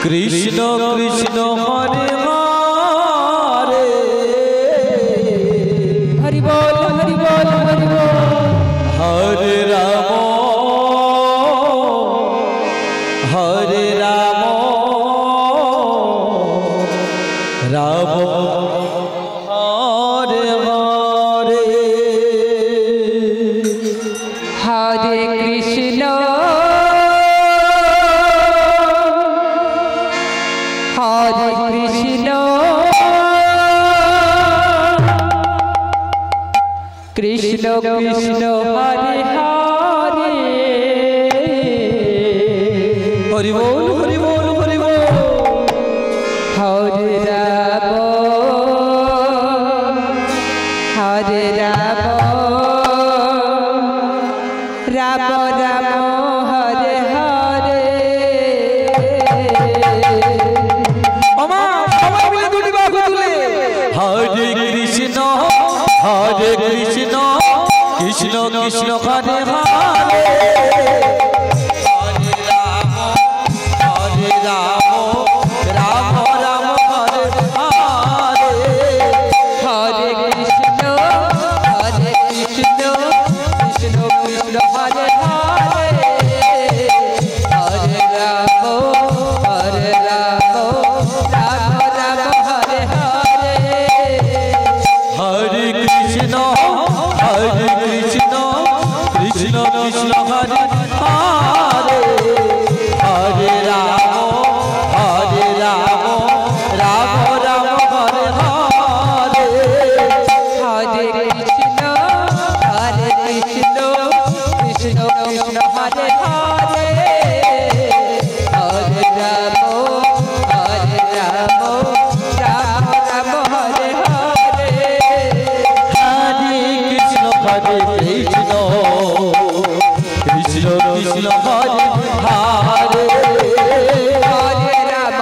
কৃষ্ণ কৃষ্ণ হরে হরে হরি বল হরি বল হরি বল হরে রাম হরে রাম রাম হরে হরে হরে কৃষ্ণ হরে কৃষ্ণ কৃষ্ণ কৃষ্ণ হরে হরে হরি বল হরি বল হরি বল হরে রাম হরে রাম রাম রাম হরে হরে আমার সবাই মিলে দুটি বাহু তুলে হরে কৃষ্ণ কৃষ্ণ কৃষ্ণ হরে হরে হরে রাম রাম রাম হরে হরে হরে কৃষ্ণ কৃষ্ণ কৃষ্ণ হরে হরে হরে রাম রাম রাম হরে হরে হরে কৃষ্ণ কৃষ্ণ কৃষ্ণ হরে হরে হরে রাম রাম রাম হরে হরে হরে কৃষ্ণ কৃষ্ণ কৃষ্ণ হরে হরে হরে রাম রাম রাম হরে হরে হরে কৃষ্ণ কৃষ্ণ কৃষ্ণ হরে হরে হরে রাম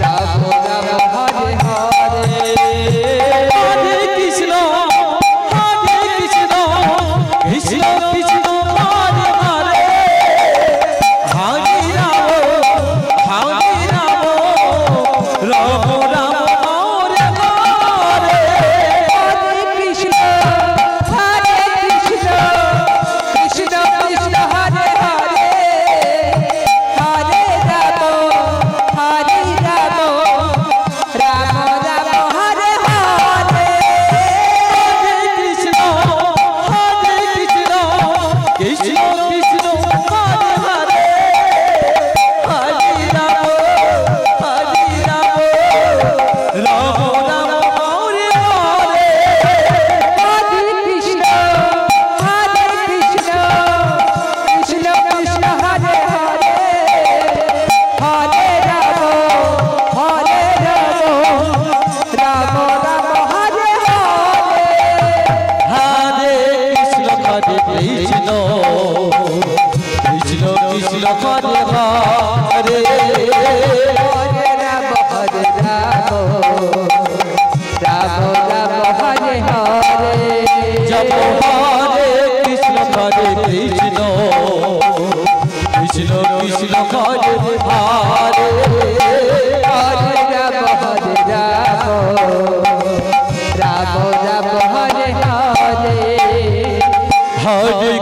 রাম রাম হরে হরে হরে কৃষ্ণ কৃষ্ণ কৃষ্ণ হরে হরে হরে রাম রাম রাম হরে হরে হরে কৃষ্ণ কৃষ্ণ কৃষ্ণ হরে হরে হরে রাম রাম রাম হরে হরে কৃষ্ণ কৃষ্ণ হরে হরে হরে রাম রাম রাম হরে হরে হরে কৃষ্ণ কৃষ্ণ কৃষ্ণ হরে হরে হরে রাম রাম হরে হরে হরে কৃষ্ণ হরে কৃষ্ণ হরে হরে হরে রাম রাম হরে হরে জপ হরে কৃষ্ণ হরে কৃষ্ণ হরে হরে হরে রাম রাম হরে হরে হরে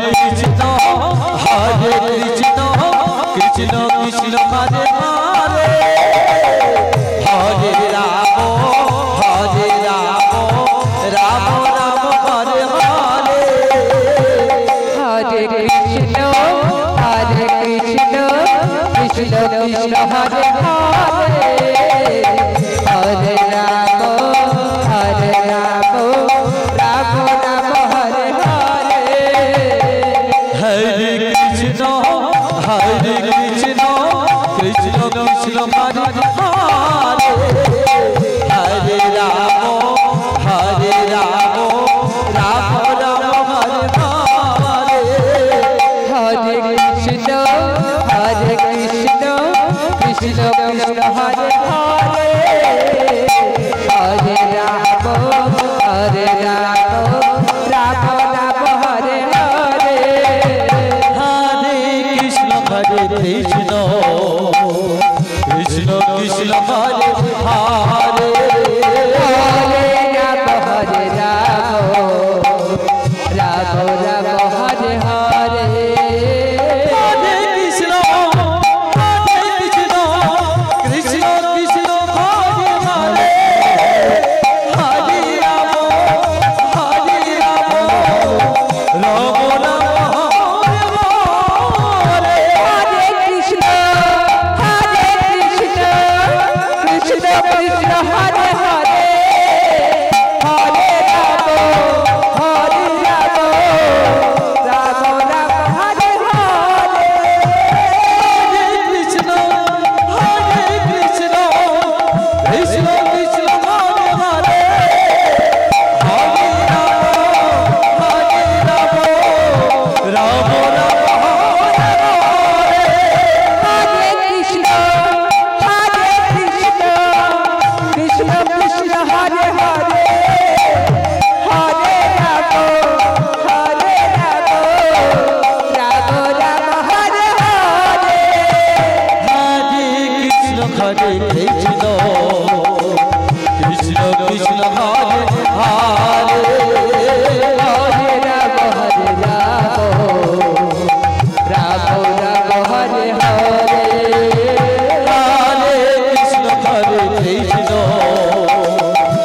কৃষ্ণ কৃষ্ণ হরে হরে হরে রাম রাম রাম হরে হরে हरे हरे राम हरे राम राम राम हरे हरे हरे कृष्ण कृष्ण कृष्ण हरे हरे हरे राम राम राम हरे हरे हरे कृष्ण कृष्ण कृष्ण हरे हरे हरे राम राम राम हरे हरे कृष्ण कृष्ण कृष्ण कृष्ण हरे हरे हरे राम राम राम हरे हरे हरे कृष्ण कृष्ण कृष्ण हरे हरे हरे राम राम राम हरे हरे हरे कृष्ण कृष्ण कृष्ण कृष्ण हरे हरे हरे राम राम राम हरे हरे हरे कृष्ण कृष्ण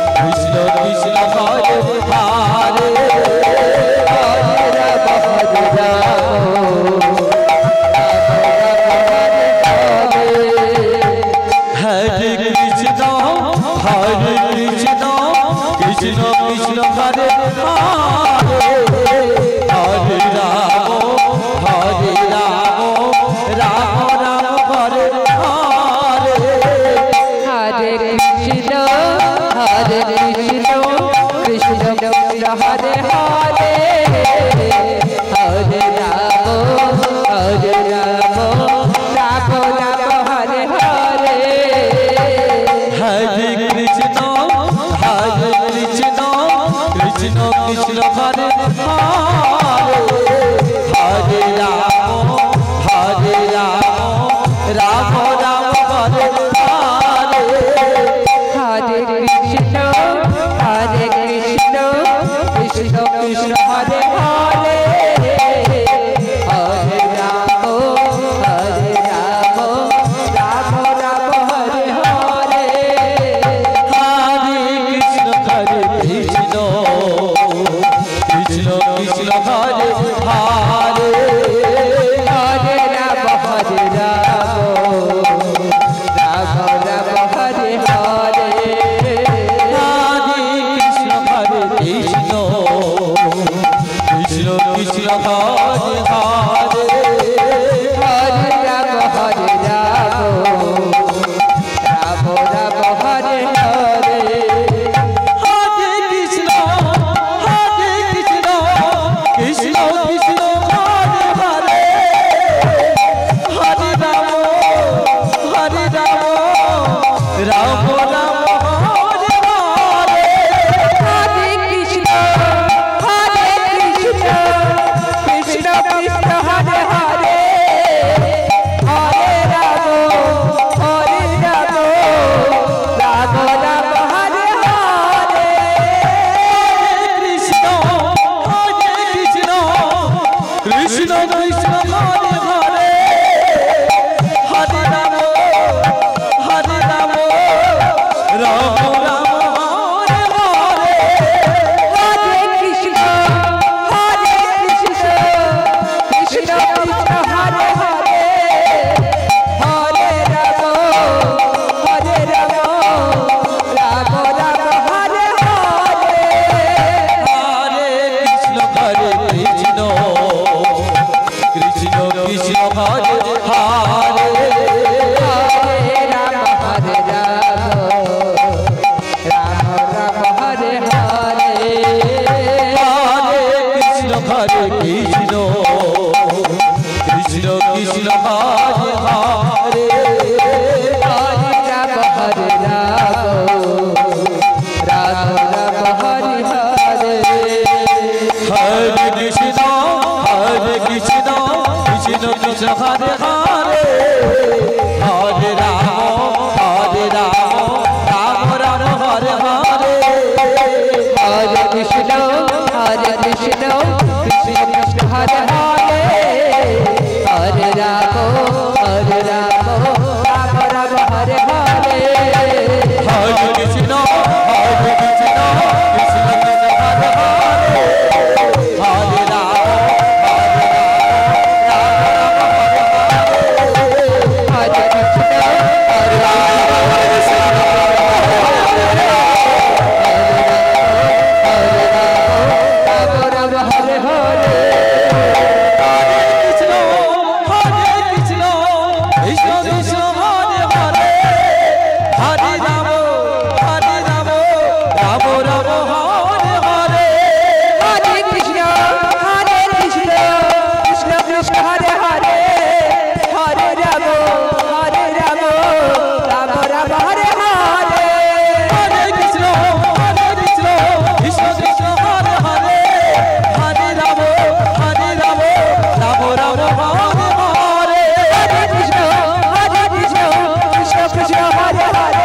कृष्ण कृष्ण हरे हरे हरे राम हरे कृष्ण कृष्ण कृष्ण हरे हरे हरे राम राम राम हरे हरे हरे कृष्ण कृष्ण कृष्ण हरे हरे हरे राम राम राम हरे हरे हरे कृष्ण कृष्ण कृष्ण কৃষ্ণ কৃষ্ণ কৃষ্ণ হরে হরে হরে রাম রাম রাম হরে হরে হরে কৃষ্ণ কৃষ্ণ কৃষ্ণ হরে হরে হরে রাম হরে কৃষ্ণ হরে রাম হরে হরে Hare Hare